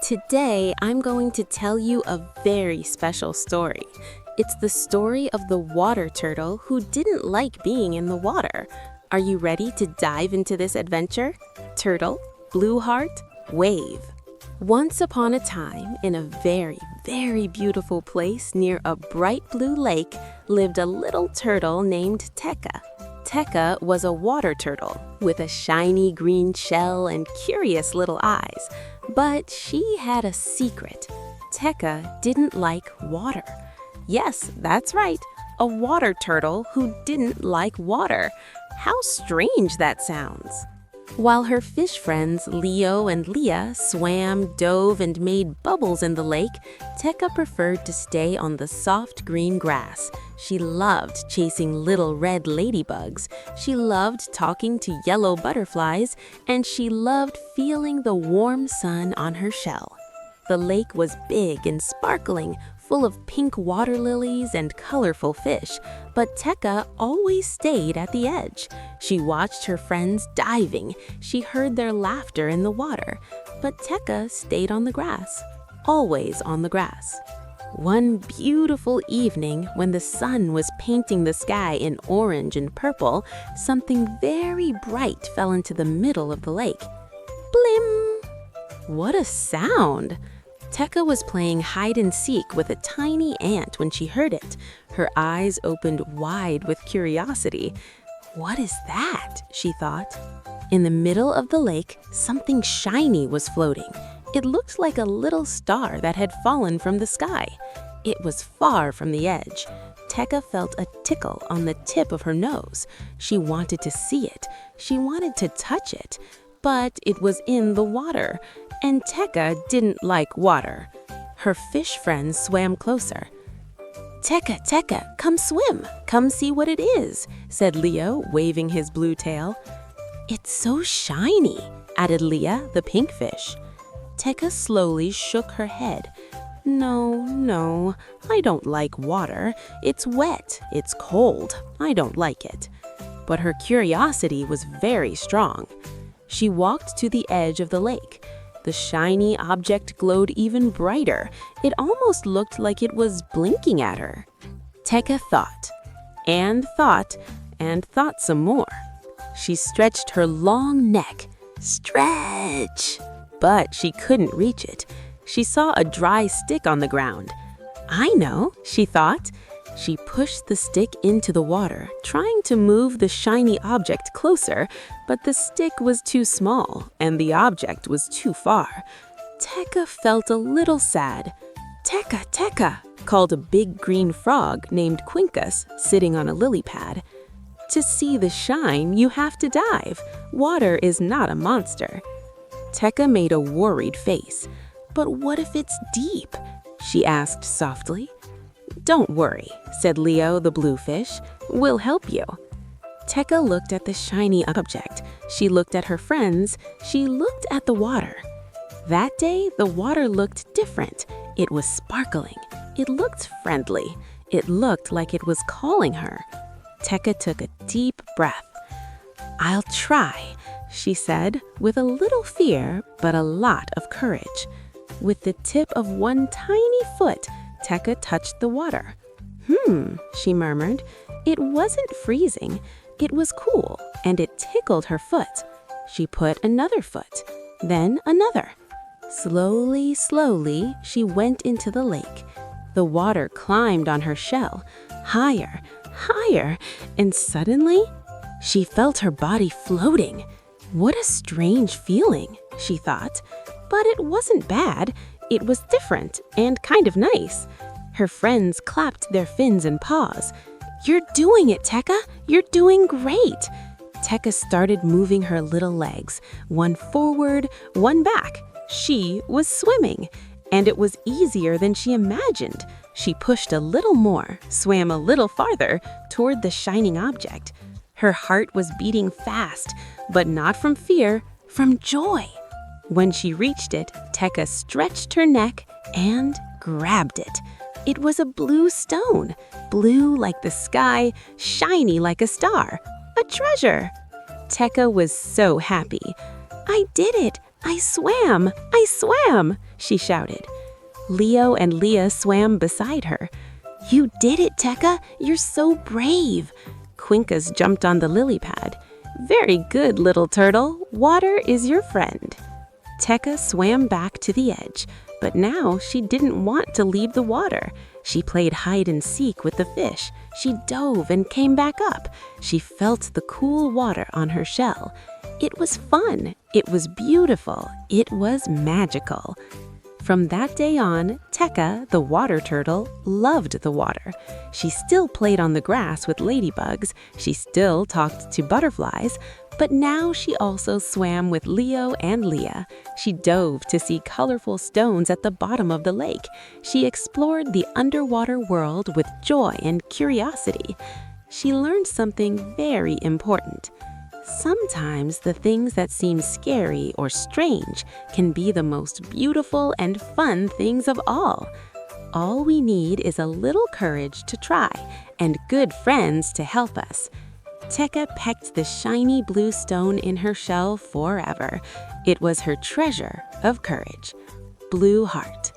Today, I'm going to tell you a very special story. It's the story of the water turtle who didn't like being in the water. Are you ready to dive into this adventure? Turtle, blue heart, wave. Once upon a time, in a very, very beautiful place near a bright blue lake, lived a little turtle named Tekka. Tekka was a water turtle with a shiny green shell and curious little eyes. But she had a secret. Tekka didn't like water. Yes, that's right, a water turtle who didn't like water. How strange that sounds. While her fish friends Leo and Leah swam, dove, and made bubbles in the lake, Tekka preferred to stay on the soft green grass. She loved chasing little red ladybugs. She loved talking to yellow butterflies, and she loved feeling the warm sun on her shell. The lake was big and sparkling, full of pink water lilies and colorful fish, but Tekka always stayed at the edge. She watched her friends diving. She heard their laughter in the water, but Tekka stayed on the grass, always on the grass. One beautiful evening, when the sun was painting the sky in orange and purple, something very bright fell into the middle of the lake. Blim! What a sound! Tekka was playing hide-and-seek with a tiny ant when she heard it. Her eyes opened wide with curiosity. What is that? She thought. In the middle of the lake, something shiny was floating. It looked like a little star that had fallen from the sky. It was far from the edge. Tekka felt a tickle on the tip of her nose. She wanted to see it. She wanted to touch it. But it was in the water, and Tekka didn't like water. Her fish friends swam closer. "Tekka, Tekka, come swim. Come see what it is," said Leo, waving his blue tail. "It's so shiny," added Leah, the pink fish. Tekka slowly shook her head. No, I don't like water. It's wet, it's cold. I don't like it." But her curiosity was very strong. She walked to the edge of the lake. The shiny object glowed even brighter. It almost looked like it was blinking at her. Tekka thought, and thought, and thought some more. She stretched her long neck. Stretch! But she couldn't reach it. She saw a dry stick on the ground. "I know," she thought. She pushed the stick into the water, trying to move the shiny object closer, but the stick was too small and the object was too far. Tekka felt a little sad. "Tekka, Tekka," called a big green frog named Quincus, sitting on a lily pad. "To see the shine, you have to dive. Water is not a monster." Tekka made a worried face. "But what if it's deep?" she asked softly. "Don't worry," said Leo, the blue fish. "We'll help you." Tekka looked at the shiny object. She looked at her friends. She looked at the water. That day, the water looked different. It was sparkling. It looked friendly. It looked like it was calling her. Tekka took a deep breath. "I'll try," she said, with a little fear, but a lot of courage. With the tip of one tiny foot, Tekka touched the water. She murmured. It wasn't freezing. It was cool, and it tickled her foot. She put another foot, then another. Slowly, slowly, she went into the lake. The water climbed on her shell, higher, higher, and suddenly, she felt her body floating. What a strange feeling, she thought. But it wasn't bad. It was different and kind of nice. Her friends clapped their fins and paws. "You're doing it, Tekka! You're doing great!" Tekka started moving her little legs, one forward, one back. She was swimming, and it was easier than she imagined. She pushed a little more, swam a little farther toward the shining object. Her heart was beating fast, but not from fear, from joy. When she reached it, Tekka stretched her neck and grabbed it. It was a blue stone, blue like the sky, shiny like a star, a treasure. Tekka was so happy. "I did it! I swam! I swam!" she shouted. Leo and Leah swam beside her. "You did it, Tekka! You're so brave!" Quincus jumped on the lily pad. "Very good, little turtle. Water is your friend." Tekka swam back to the edge, but now she didn't want to leave the water. She played hide and seek with the fish. She dove and came back up. She felt the cool water on her shell. It was fun. It was beautiful. It was magical. From that day on, Tekka, the water turtle, loved the water. She still played on the grass with ladybugs. She still talked to butterflies. But now she also swam with Leo and Leah. She dove to see colorful stones at the bottom of the lake. She explored the underwater world with joy and curiosity. She learned something very important. Sometimes the things that seem scary or strange can be the most beautiful and fun things of all. All we need is a little courage to try and good friends to help us. Tekka pecked the shiny blue stone in her shell forever. It was her treasure of courage. Blue heart.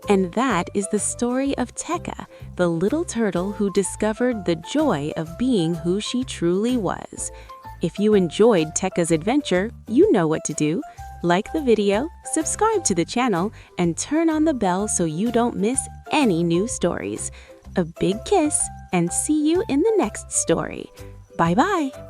And that is the story of Tekka, the little turtle who discovered the joy of being who she truly was. If you enjoyed Tekka's adventure, you know what to do. Like the video, subscribe to the channel, and turn on the bell so you don't miss any new stories. A big kiss, and see you in the next story. Bye-bye.